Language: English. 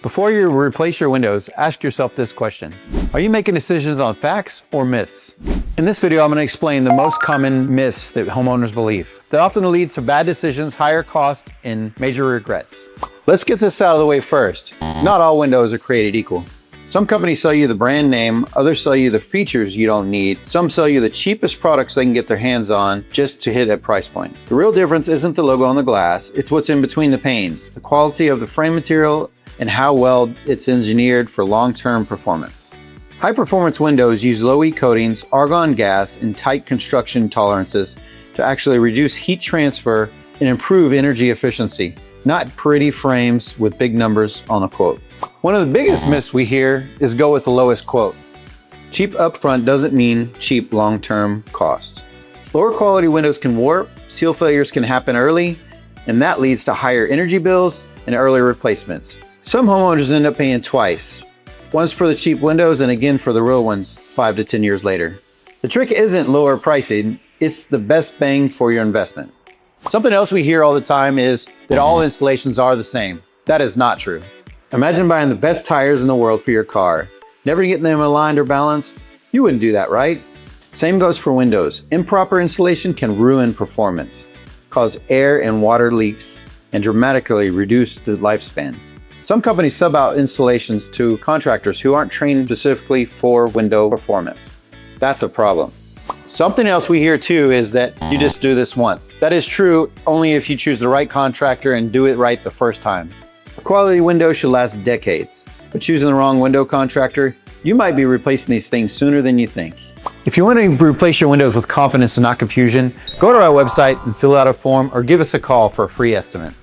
Before you replace your windows, ask yourself this question. Are you making decisions on facts or myths? In this video, I'm going to explain the most common myths that homeowners believe that often lead to bad decisions, higher costs, and major regrets. Let's get this out of the way first. Not all windows are created equal. Some companies sell you the brand name, others sell you the features you don't need, some sell you the cheapest products they can get their hands on just to hit a price point. The real difference isn't the logo on the glass, it's what's in between the panes, the quality of the frame material, and how well it's engineered for long-term performance. High-performance windows use low-E coatings, argon gas, and tight construction tolerances to actually reduce heat transfer and improve energy efficiency, not pretty frames with big numbers on a quote. One of the biggest myths we hear is go with the lowest quote. Cheap upfront doesn't mean cheap long-term cost. Lower quality windows can warp, seal failures can happen early, and that leads to higher energy bills and early replacements. Some homeowners end up paying twice. Once for the cheap windows and again for the real ones 5 to 10 years later. The trick isn't lower pricing, it's the best bang for your investment. Something else we hear all the time is that all installations are the same. That is not true. Imagine buying the best tires in the world for your car. Never getting them aligned or balanced? You wouldn't do that, right? Same goes for windows. Improper installation can ruin performance, cause air and water leaks, and dramatically reduce the lifespan. Some companies sub out installations to contractors who aren't trained specifically for window performance. That's a problem. Something else we hear too is that you just do this once. That is true only if you choose the right contractor and do it right the first time. A quality window should last decades, but choosing the wrong window contractor, you might be replacing these things sooner than you think. If you want to replace your windows with confidence and not confusion, go to our website and fill out a form or give us a call for a free estimate.